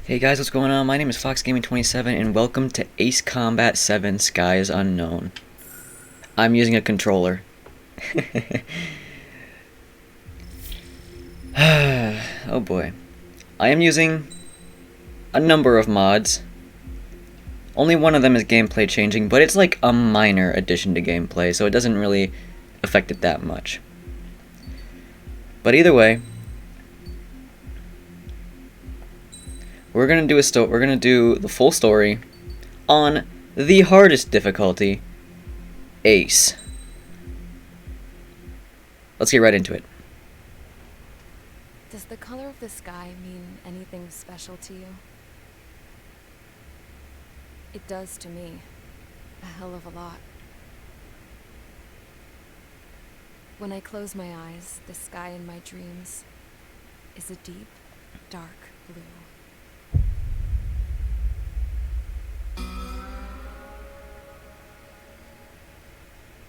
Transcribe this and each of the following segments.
Hey guys, what's going on? My name is FoxGaming27 and welcome to Ace Combat 7 Skies Unknown. I'm using a controller. Oh boy. I am using a number of mods. Only one of them is gameplay changing, but it's like a minor addition to gameplay, so it doesn't really affect it that much. But either way, we're gonna do the full story on the hardest difficulty, Ace. Let's get right into it. Does the color of the sky mean anything special to you? It does to me. A hell of a lot. When I close my eyes, the sky in my dreams is a deep, dark blue.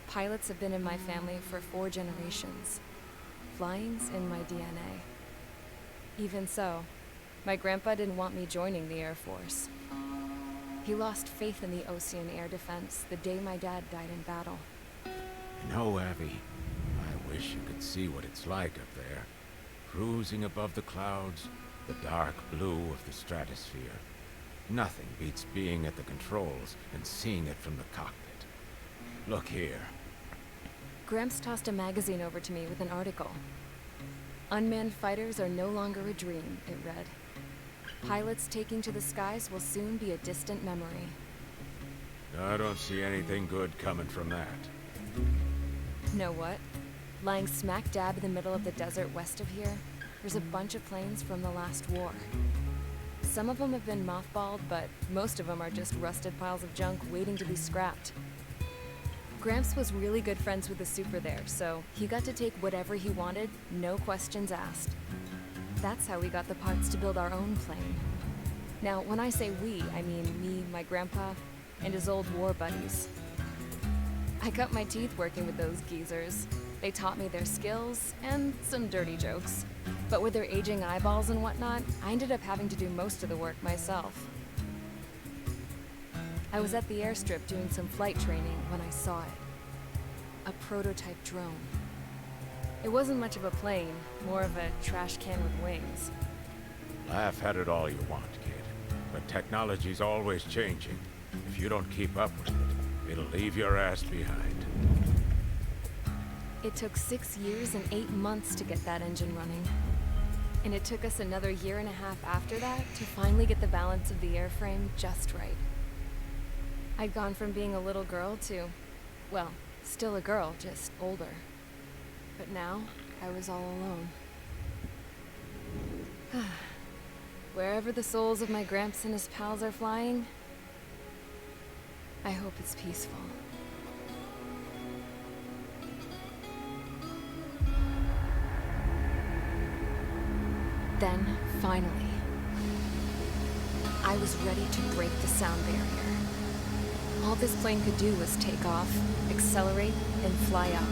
Pilots have been in my family for 4 generations. Flying's in my DNA. Even so, my grandpa didn't want me joining the Air Force. He lost faith in the Ocean Air Defense the day my dad died in battle. You know, Abby, I wish you could see what it's like up there. Cruising above the clouds, the dark blue of the stratosphere. Nothing beats being at the controls and seeing it from the cockpit. Look here. Gramps tossed a magazine over to me with an article. Unmanned fighters are no longer a dream, it read. Pilots taking to the skies will soon be a distant memory. I don't see anything good coming from that. Know what? Lying smack dab in the middle of the desert west of here, there's a bunch of planes from the last war. Some of them have been mothballed, but most of them are just rusted piles of junk waiting to be scrapped. Gramps was really good friends with the super there, so he got to take whatever he wanted, no questions asked. That's how we got the parts to build our own plane. Now, when I say we, I mean me, my grandpa, and his old war buddies. I cut my teeth working with those geezers. They taught me their skills, and some dirty jokes. But with their aging eyeballs and whatnot, I ended up having to do most of the work myself. I was at the airstrip doing some flight training when I saw it. A prototype drone. It wasn't much of a plane, more of a trash can with wings. Laugh at it all you want, kid. But technology's always changing. If you don't keep up with it, it'll leave your ass behind. It took 6 years and 8 months to get that engine running. And it took us another 1.5 years after that to finally get the balance of the airframe just right. I'd gone from being a little girl to, well, still a girl, just older. But now, I was all alone. Wherever the souls of my Gramps and his pals are flying, I hope it's peaceful. Then, finally, I was ready to break the sound barrier. All this plane could do was take off, accelerate, and fly up.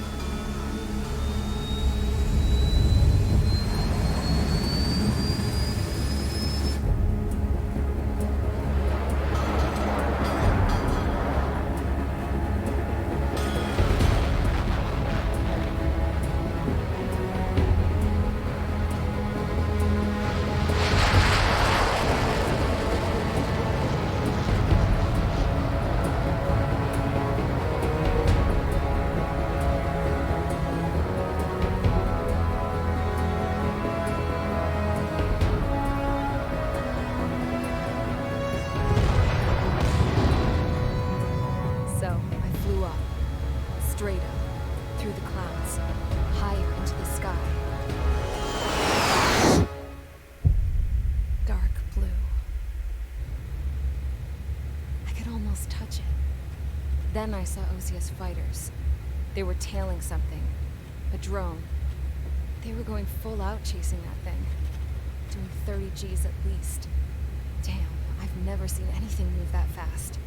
So, I flew up, straight up, through the clouds, higher into the sky. Dark blue. I could almost touch it. Then I saw Osia's fighters. They were tailing something. A drone. They were going full out chasing that thing. Doing 30 Gs at least. Damn, I've never seen anything move that fast.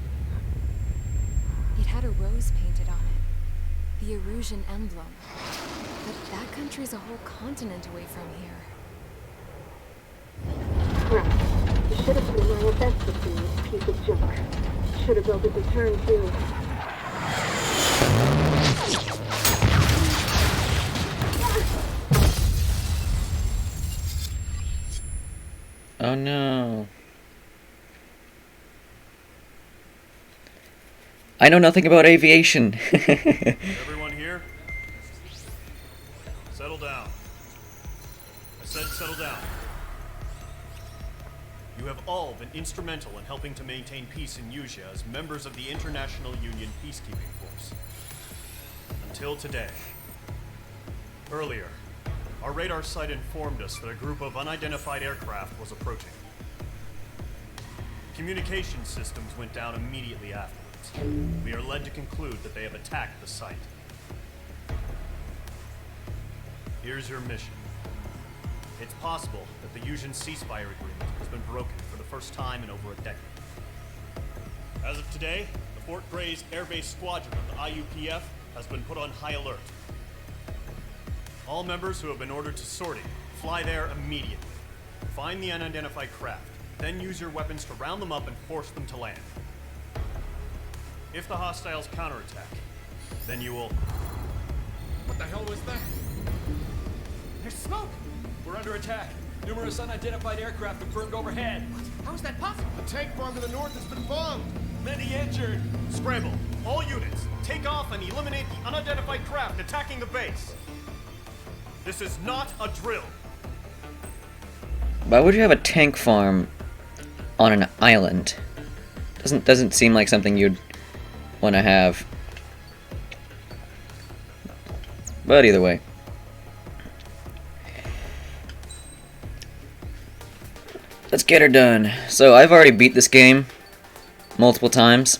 It had a rose painted on it. The Erusian emblem. But that country's a whole continent away from here. Correct. The ship is defense system is a piece of junk. Should have built it to turn too. Oh no. I know nothing about aviation. Everyone here? Settle down. I said settle down. You have all been instrumental in helping to maintain peace in Yuzha as members of the International Union Peacekeeping Force. Until today. Earlier, our radar site informed us that a group of unidentified aircraft was approaching. Communication systems went down immediately afterwards. We are led to conclude that they have attacked the site. Here's your mission. It's possible that the Yuzhan ceasefire agreement has been broken for the first time in over a decade. As of today, the Fort Grays Air Base Squadron of the IUPF has been put on high alert. All members who have been ordered to sortie, fly there immediately. Find the unidentified craft, then use your weapons to round them up and force them to land. If the hostiles counterattack, then you will... What the hell was that? There's smoke! We're under attack. Numerous unidentified aircraft confirmed overhead. How is that possible? A tank farm to the north has been bombed. Many injured. Scramble. All units, take off and eliminate the unidentified craft attacking the base. This is not a drill. Why would you have a tank farm on an island? Doesn't seem like something you'd want to have. But either way. Let's get her done. So I've already beat this game multiple times.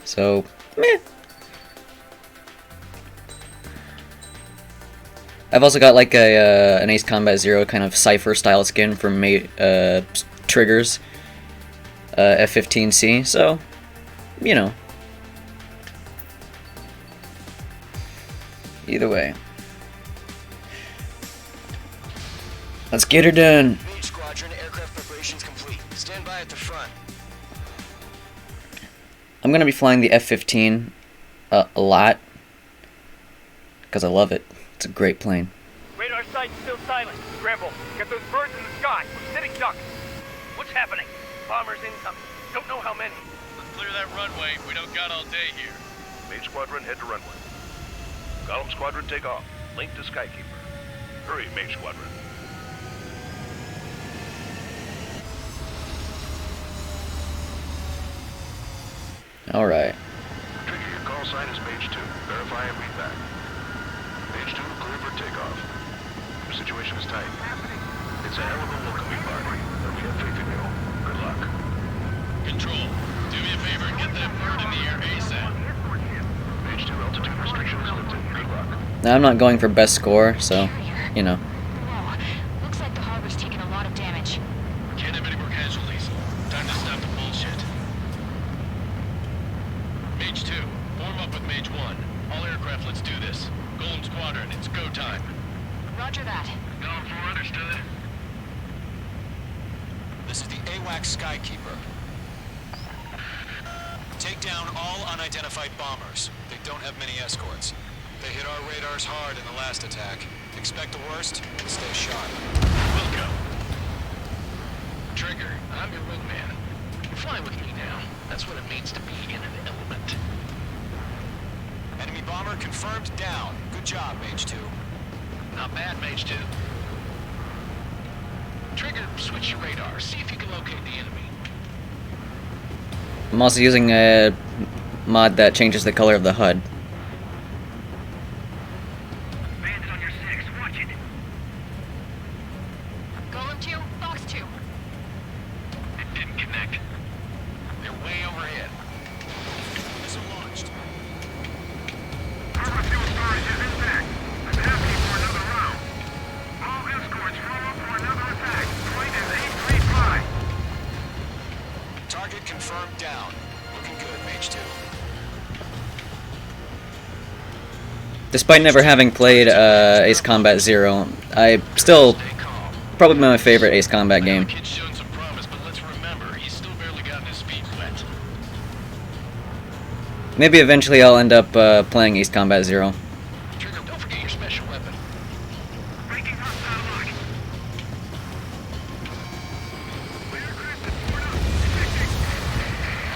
So, meh. I've also got like an Ace Combat Zero kind of Cypher style skin from Triggers F-15C, so, you know. Either way. Let's get her done. Mage Squadron, aircraft preparations complete. Stand by at the front. I'm gonna be flying the F-15 a lot because I love it. It's a great plane. Radar site's still silent. Scramble. Get those birds in the sky. We're sitting ducks. What's happening? Bombers incoming. Don't know how many. Let's clear that runway. We don't got all day here. Mage Squadron, head to runway. Golem Squadron, take off. Link to Skykeeper. Hurry, Mage Squadron. Alright. Trigger, your call sign is Mage 2. Verify and read back. Mage 2, clear for takeoff. Your situation is tight. It's a hell of a welcoming party, but we have faith in you. Good luck. Control, do me a favor and get that bird in the air ASAP. Mage 2, altitude restrictions lifted. Good luck. Now I'm not going for best score, so, you know. Whoa. Looks like the harbor's taken a lot of damage. Can't have any more casualties. Time to stop the bullshit. Mage 2, form up with Mage 1. All aircraft, let's do this. Golem Squadron, it's go time. Roger that. Going for understood. This is the AWACS Skykeeper. Take down all unidentified bombers. They don't have many escorts. They hit our radars hard in the last attack. Expect the worst and stay sharp. We'll go. Trigger, I'm your wingman. Fly with me now. That's what it means to be in an element. Enemy bomber confirmed down. Good job, Mage 2. Not bad, Mage 2. Trigger, switch your radar. See if you can locate the enemy. I'm also using a mod that changes the color of the HUD. Bandit on your 6. Watch it. Golem 2, Fox 2. It didn't connect. They're way overhead. Missile launched. Harbor fuel storage is intact. I'm happy for another round. All escorts form up for another attack. Point is 835. Target confirmed down. Looking good, Mage 2. Despite never having played Ace Combat Zero, I still probably my favorite Ace Combat game. Kid's shown some promise, but let's remember, he's still barely gotten his feet wet. Maybe eventually I'll end up playing Ace Combat Zero. Trigger, don't forget your special weapon.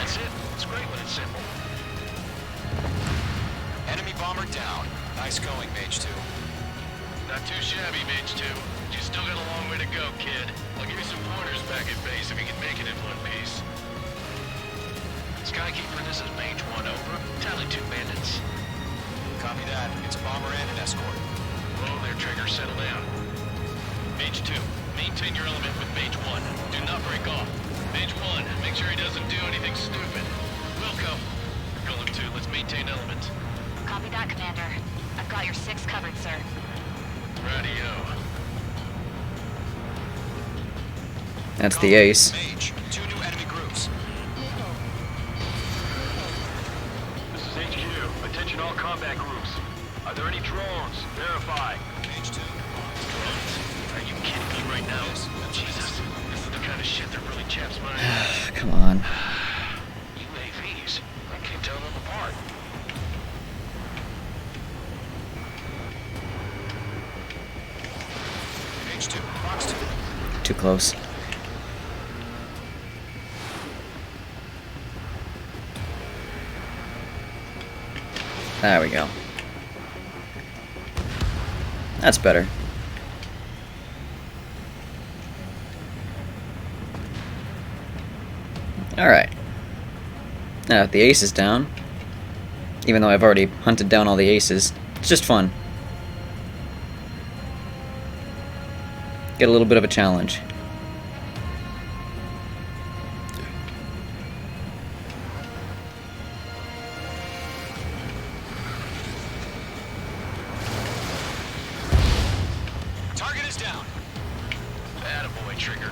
That's it. It's great when it's simple. Enemy bomber down. Nice going, Mage 2. Not too shabby, Mage 2. You still got a long way to go, kid. I'll give you some pointers back at base if you can make it in one piece. Skykeeper, this is Mage 1, over. Tally 2 bandits. Copy that. It's a bomber and an escort. Whoa there, Trigger, settle down. Mage 2, maintain your element with Mage 1. Do not break off. Mage 1, make sure he doesn't do anything stupid. Wilco. Golem 2, let's maintain element. Copy that, Commander. I've got your 6 covered, sir. Radio. That's the Ace. Mage, 2 new enemy groups. This is HQ. Attention all combat groups. Are there any drones? Verify. Mage 2. Are you kidding me right now? Jesus, this is the kind of shit that really chaps my ass. Come on. UAVs? I can't tell them apart. Mage 2. Box 2. Too close. There we go. That's better. Alright. Now that the ace is down, even though I've already hunted down all the aces, it's just fun. Get a little bit of a challenge. Target is down. Attaboy, Trigger.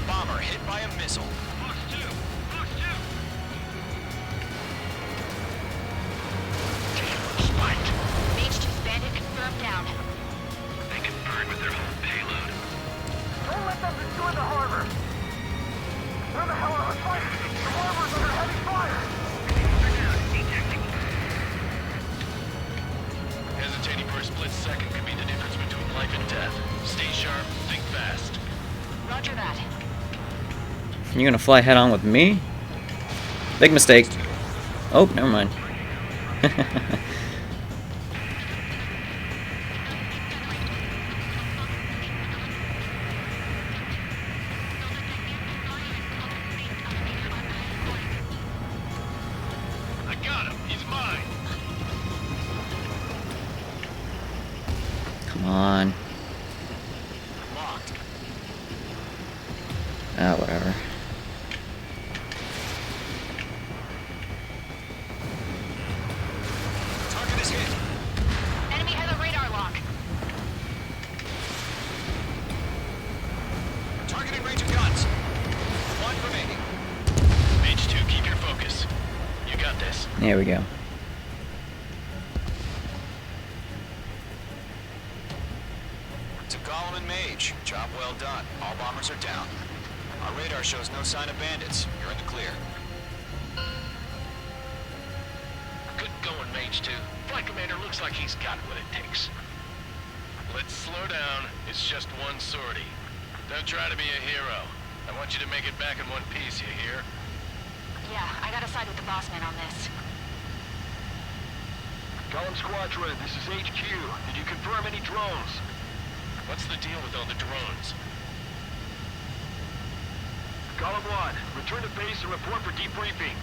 Bomber hit by a missile. Mage 2's bandit confirmed down. They can burn with their whole payload. Don't let them destroy the harbor. Where the hell are we fighting? The harbor's under heavy fire. Hesitating for a split second could be the difference between life and death. Stay sharp, think fast. Roger that. You're gonna fly head on with me? Big mistake. Oh, never mind. I got him. He's mine. Come on. Locked. Ah, whatever. Target is hit. Enemy has a radar lock. Targeting range of guns. 1 remaining. Mage 2, keep your focus. You got this. There we go. To Golem and Mage. Job well done. All bombers are down. Our radar shows no sign of bandits. You're in the clear. Good going, Mage 2. Flight Commander looks like he's got what it takes. Let's slow down. It's just one sortie. Don't try to be a hero. I want you to make it back in one piece, you hear? Yeah, I gotta side with the boss man on this. Column Squadron, this is HQ. Did you confirm any drones? What's the deal with all the drones? Column 1, return to base and report for debriefing.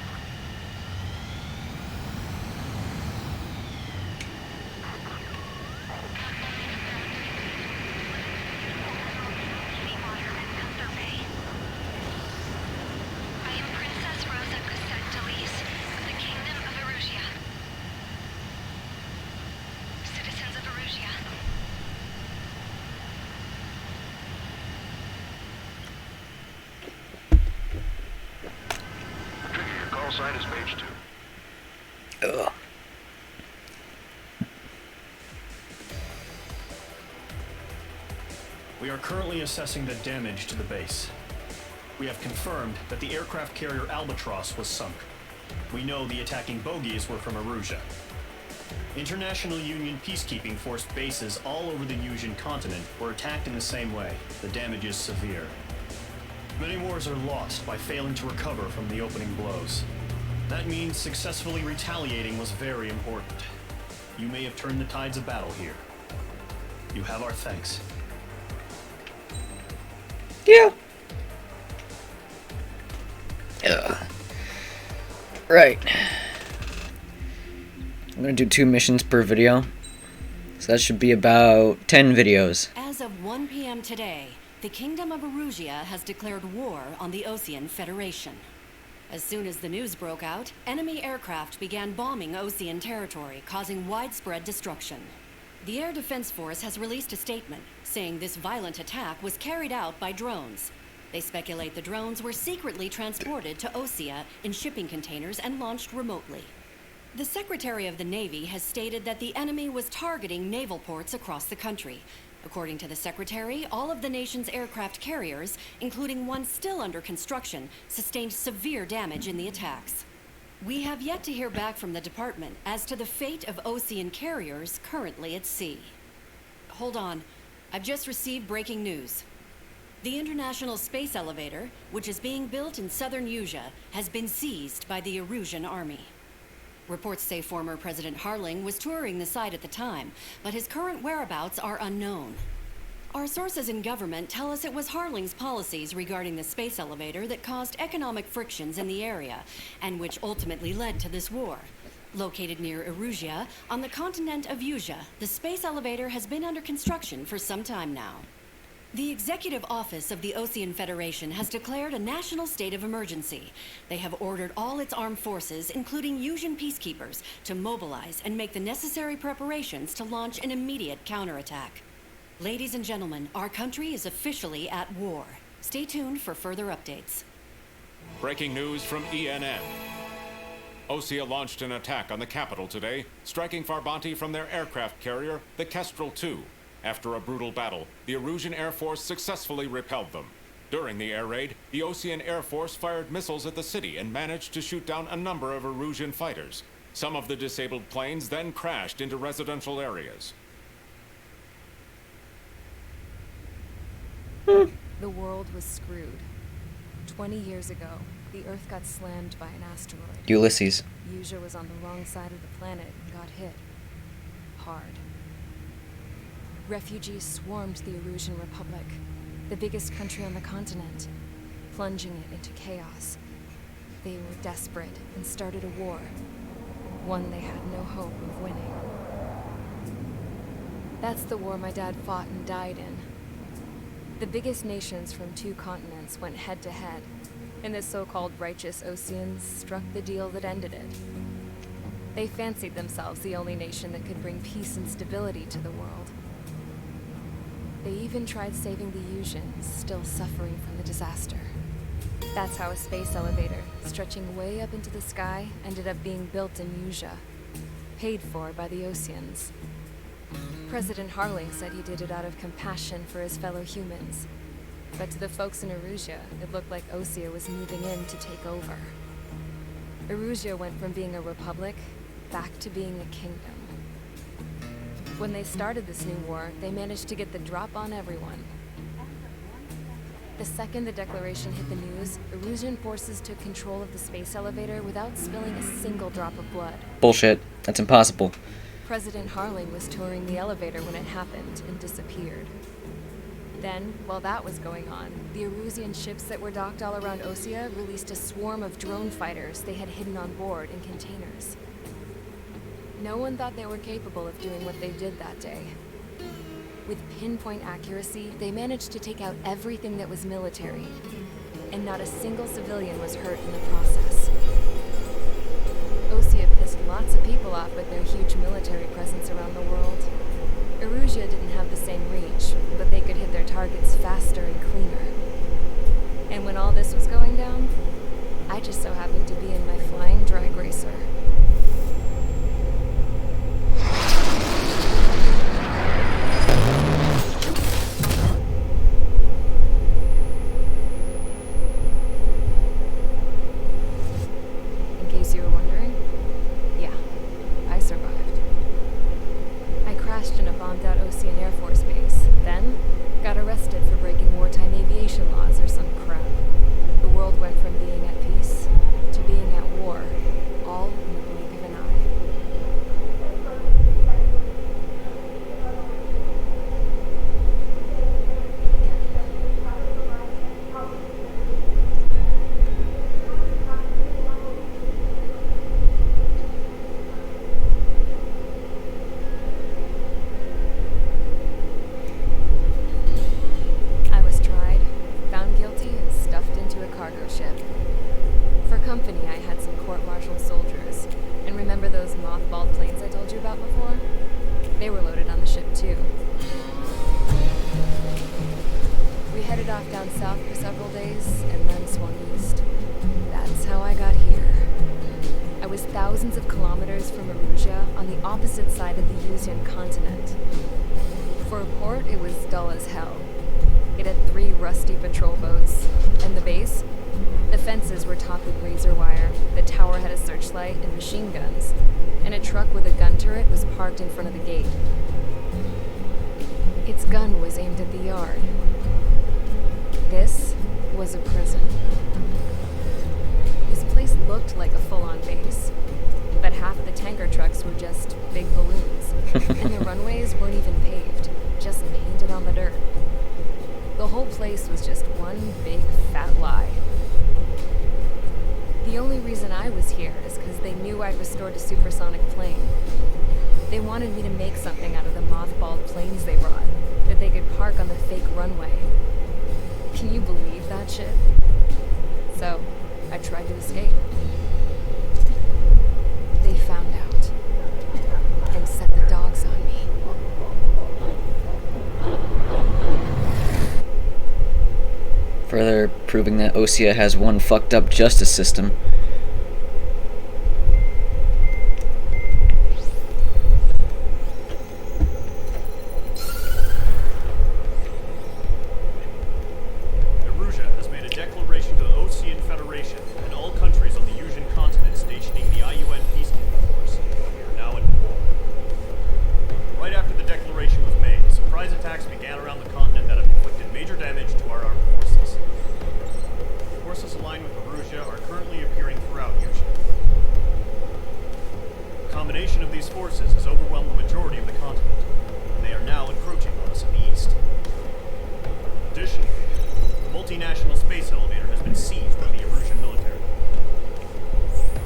sign is page 2. Ugh. We are currently assessing the damage to the base. We have confirmed that the aircraft carrier Albatross was sunk. We know the attacking bogies were from Erusia. International Union peacekeeping force bases all over the Yusian continent were attacked in the same way. The damage is severe. Many wars are lost by failing to recover from the opening blows. That means successfully retaliating was very important. You may have turned the tides of battle here. You have our thanks. Yeah. Ugh. Right. I'm gonna do 2 missions per video. So that should be about 10 videos. As of 1 p.m. today, the Kingdom of Erusia has declared war on the Osean Federation. As soon as the news broke out, enemy aircraft began bombing Osean territory, causing widespread destruction. The Air Defense Force has released a statement saying this violent attack was carried out by drones. They speculate the drones were secretly transported to Osea in shipping containers and launched remotely. The Secretary of the Navy has stated that the enemy was targeting naval ports across the country. According to the Secretary, all of the nation's aircraft carriers, including one still under construction, sustained severe damage in the attacks. We have yet to hear back from the department as to the fate of Osean carriers currently at sea. Hold on. I've just received breaking news. The International Space Elevator, which is being built in southern Yusia, has been seized by the Erusian army. Reports say former President Harling was touring the site at the time, but his current whereabouts are unknown. Our sources in government tell us it was Harling's policies regarding the space elevator that caused economic frictions in the area, and which ultimately led to this war. Located near Erusia, on the continent of Yusia, the space elevator has been under construction for some time now. The Executive Office of the Osean Federation has declared a national state of emergency. They have ordered all its armed forces, including Yusian peacekeepers, to mobilize and make the necessary preparations to launch an immediate counterattack. Ladies and gentlemen, our country is officially at war. Stay tuned for further updates. Breaking news from ENN. Osea launched an attack on the capital today, striking Farbanti from their aircraft carrier, the Kestrel II. After a brutal battle, the Erusian Air Force successfully repelled them. During the air raid, the Osean Air Force fired missiles at the city and managed to shoot down a number of Erusian fighters. Some of the disabled planes then crashed into residential areas. The world was screwed. 20 years ago, the Earth got slammed by an asteroid. Ulysses. Yusia was on the wrong side of the planet and got hit. Hard. Refugees swarmed the Erusian Republic, the biggest country on the continent, plunging it into chaos. They were desperate and started a war, one they had no hope of winning. That's the war my dad fought and died in. The biggest nations from 2 continents went head-to-head, and the so-called righteous Oseans struck the deal that ended it. They fancied themselves the only nation that could bring peace and stability to the world. They even tried saving the Yusians, still suffering from the disaster. That's how a space elevator, stretching way up into the sky, ended up being built in Yusia, paid for by the Oseans. President Harling said he did it out of compassion for his fellow humans. But to the folks in Erusia, it looked like Osea was moving in to take over. Erusia went from being a republic back to being a kingdom. When they started this new war, they managed to get the drop on everyone. The second the declaration hit the news, Erusian forces took control of the space elevator without spilling a single drop of blood. Bullshit. That's impossible. President Harling was touring the elevator when it happened and disappeared. Then, while that was going on, the Erusian ships that were docked all around Osea released a swarm of drone fighters they had hidden on board in containers. No one thought they were capable of doing what they did that day. With pinpoint accuracy, they managed to take out everything that was military, and not a single civilian was hurt in the process. Osea pissed lots of people off with their huge military presence around the world. Erusia didn't have the same reach, but they could hit their targets faster and cleaner. And when all this was going down, I just so happened to be in my flying drag racer. In case you were wondering, yeah, I survived. I crashed in a bombed-out Ocean Air Force base, then got arrested for breaking wartime aviation laws or some crap. The world went from being at peace to being at war, all in the blink of an eye. I was tried, found guilty, and stuffed into a cargo ship. For company, I had some court-martialed soldiers. And remember those mothballed planes I told you about before? They were loaded on the ship, too. We headed off down south for several days, and then swung east. That's how I got here. I was thousands of kilometers from Erusia, on the opposite side of the Yuzian continent. For a port, it was dull as hell. It had 3 rusty patrol boats, and the base? The fences were topped with razor wire, the tower had a searchlight and machine guns, and a truck with a gun turret was parked in front of the gate. Its gun was aimed at the yard. This was a prison. This place looked like a full-on base, but half the tanker trucks were just big balloons, and the runways weren't even paved, just painted on the dirt. The whole place was just one big fat lie. The only reason I was here is because they knew I'd restored a supersonic plane. They wanted me to make something out of the mothballed planes they brought, that they could park on the fake runway. Can you believe that shit? So, I tried to escape. They found out, and set the dogs on me. Further proving that Osea has one fucked up justice system. Erusia has made a declaration to the Ocean Federation and all countries on the Yuzian continent stationing the IUN Peacekeeping Force. We are now at war. Right after the declaration was made, surprise attacks began around the continent that have inflicted major damage to our armed forces. Forces aligned with Erusia are currently appearing throughout Yusia. The combination of these forces has overwhelmed the majority of the continent, and they are now encroaching on us in the east. Additionally, the multinational space elevator has been seized by the Erusian military.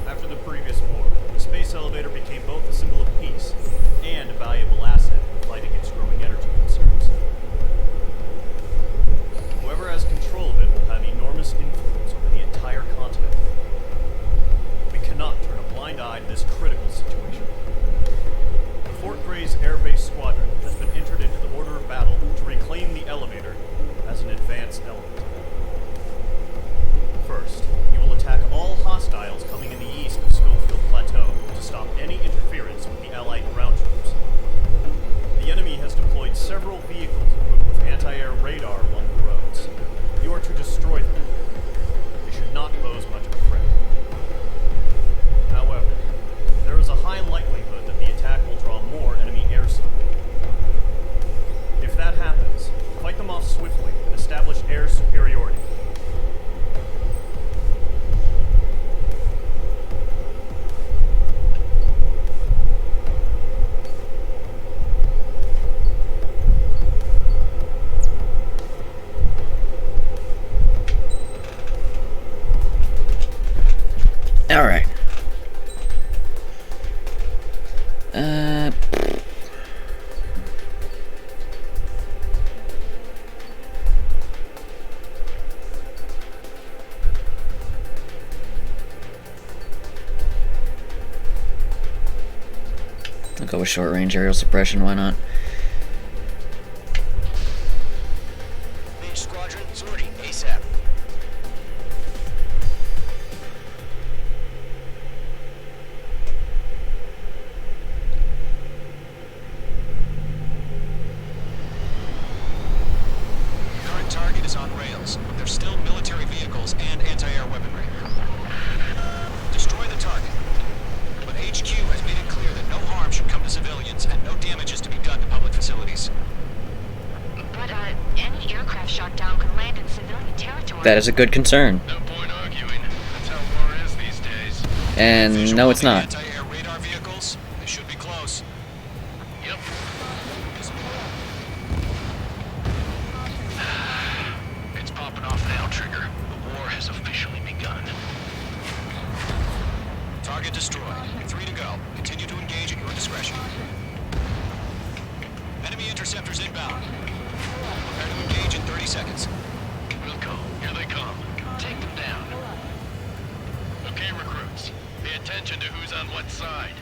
After the previous war, the space elevator became both a symbol of peace and a valuable asset in the fight against growing energy concerns. Whoever has control of it will have enormous influence over the entire continent. We cannot turn a blind eye to this critical situation. The Fort Gray's Air Base Squadron has been entered into the order of battle to reclaim the elevator as an advanced element. First, you will attack all hostiles coming in the east of Schofield Plateau to stop any interference with the Allied ground troops. The enemy has deployed several vehicles equipped with anti-air radar along the roads. You are to destroy them. They should not pose much of a threat. However, there is a high likelihood that the attack will draw more enemy air support. If that happens, fight them off swiftly and establish air superiority. Alright. I'll go with short range aerial suppression, why not? Mage Squadron, sortie, ASAP. That is a good concern. No point arguing. That's how war is these days. And no, it's not. Anti-air radar vehicles. They should be close. Yep. It's popping off now, Trigger. The war has officially begun. Target destroyed. 3 to go. Continue to engage at your discretion. Enemy interceptors inbound. Prepare to engage in 30 seconds. Wilco, here they come. Take them down. Okay, recruits. Pay attention to who's on what side.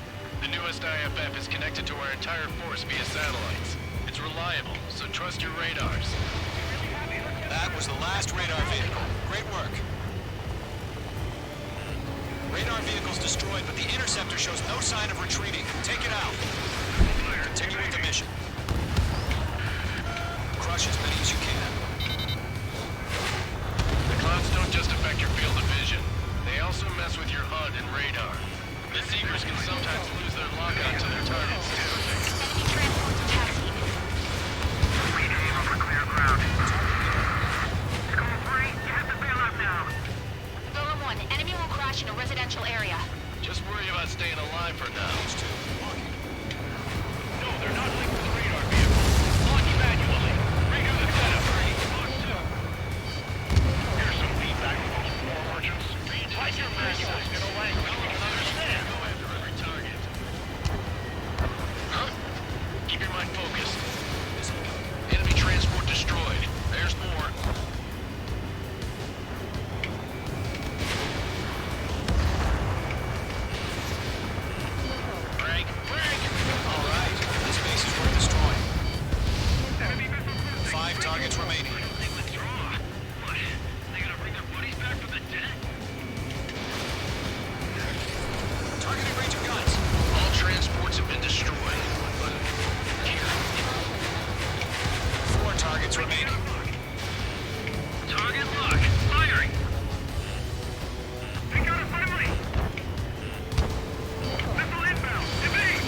The newest IFF is connected to our entire force via satellites. It's reliable, so trust your radars. That was the last radar vehicle. Great work. Radar vehicle's destroyed, but the interceptor shows no sign of retreating. Take it out. Continue with the mission. Crush as many as you can. The clouds don't just affect your field of vision. They also mess with your HUD and radar. The Seekers can sometimes lose their lockout to their targets, too. Enemy transports taxiing. Clear ground. School 3, you have to bail out now. Golem 1, enemy will crash in a residential area. Just worry about staying alive for now. No, they're not linked to the radar vehicle. Launch manually. Redo the setup. Here's some feedback from those war merchants. Type your manuals in a language we can understand. Go after every target. Huh? Keep your mind focused. Enemy transport destroyed. There's more. Frank! All right. This base is worth destroying. 5 targets remaining. They withdraw. What? They gonna bring their buddies back from the dead? Targeting range of guns. All transports have been destroyed. But here. 4 targets remaining. Target lock. Firing. Pick out a friendly. Missile inbound. Evade.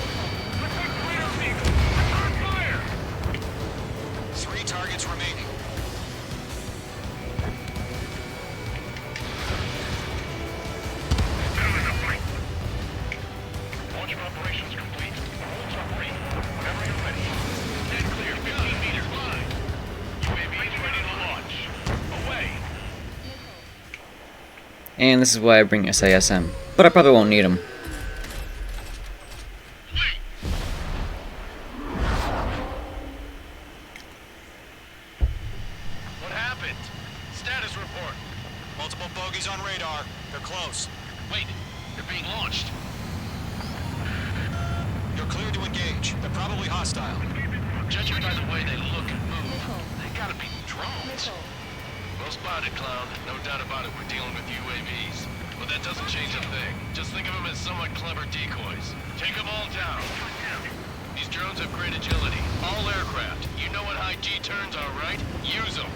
Looks like clear vehicle. On fire. 3 targets remaining. Enemy in the fight. Launch operations complete. Holds are free. Whenever you're ready. Dead clear. 15 meters. Line. UAVs ready to launch. Away. And this is why I bring SASM. But I probably won't need them. What happened? Status report. Multiple bogeys on radar. They're close. Wait, they're being launched. You're cleared to engage. They're probably hostile. Judging by the way they look and move, they gotta be drones. Well spotted, Clown. No doubt about it, we're dealing with UAVs. But that doesn't change a thing. Just think of them as somewhat clever decoys. Take them all down. These drones have great agility. All aircraft. You know what high G turns are, right? Use them.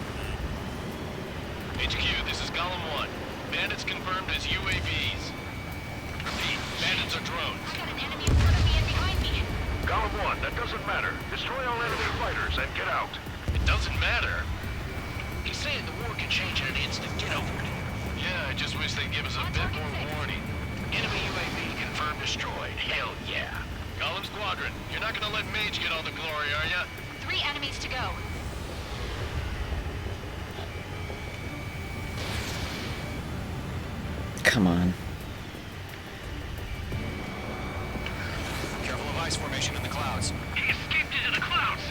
HQ, this is Golem 1. Bandits confirmed as UAVs. Repeat, bandits are drones. I got an enemy in front of me and behind me. Golem 1, that doesn't matter. Destroy all enemy fighters and get out. It doesn't matter. He's saying the war can change in an instant. Get over it. Yeah, I just wish they'd give us a bit more warning. Enemy UAV confirmed destroyed. Hell yeah. Golem Squadron, you're not gonna let Mage get all the glory, are ya? 3 enemies to go. Come on. Careful of ice formation in the clouds. He escaped into the clouds.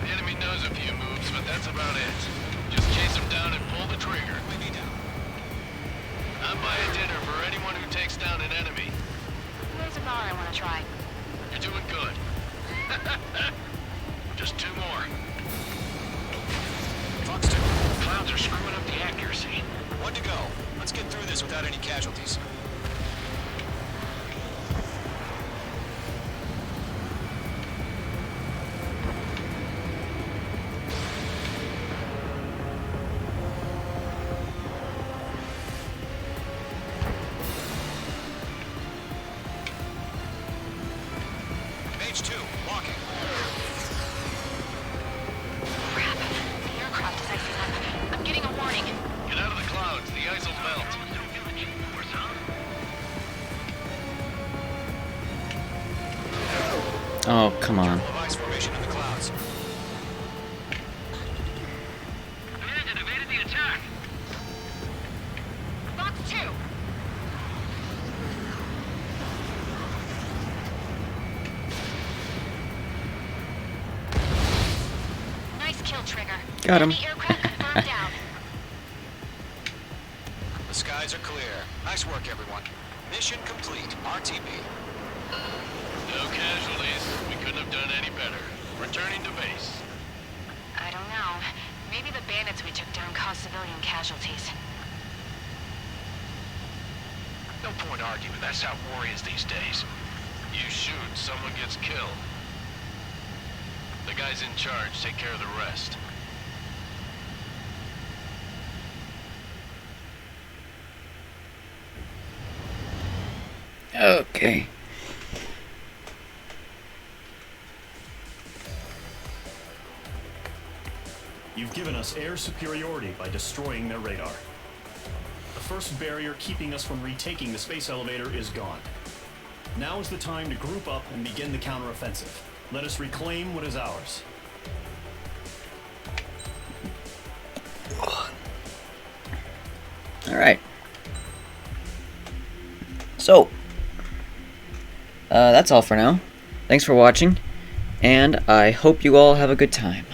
The enemy knows a few moves, but that's about it. Just chase him down and pull the trigger. I'm buying dinner for anyone who takes down an enemy. There's a bar I want to try. You're doing good. Just 2 more. Fox 2. Clouds are screwing up the accuracy. 1 to go. Let's get through this without any casualties. Mage 2, walking. Crap. The aircraft is icing up. I'm getting a warning. Oh, come on. Ice formation in the clouds. Bandit evaded the attack. Box 2. Nice kill, Trigger. Got him. Enemy aircraft confirmed down. The skies are clear. Nice work, everyone. Mission complete. RTB. No casualties. We couldn't have done any better. Returning to base. I don't know. Maybe the bandits we took down caused civilian casualties. No point arguing. That's how war is these days. You shoot, someone gets killed. The guys in charge take care of the rest. Okay. You've given us air superiority by destroying their radar. The first barrier keeping us from retaking the space elevator is gone. Now is the time to group up and begin the counteroffensive. Let us reclaim what is ours. Alright. So, that's all for now. Thanks for watching, and I hope you all have a good time.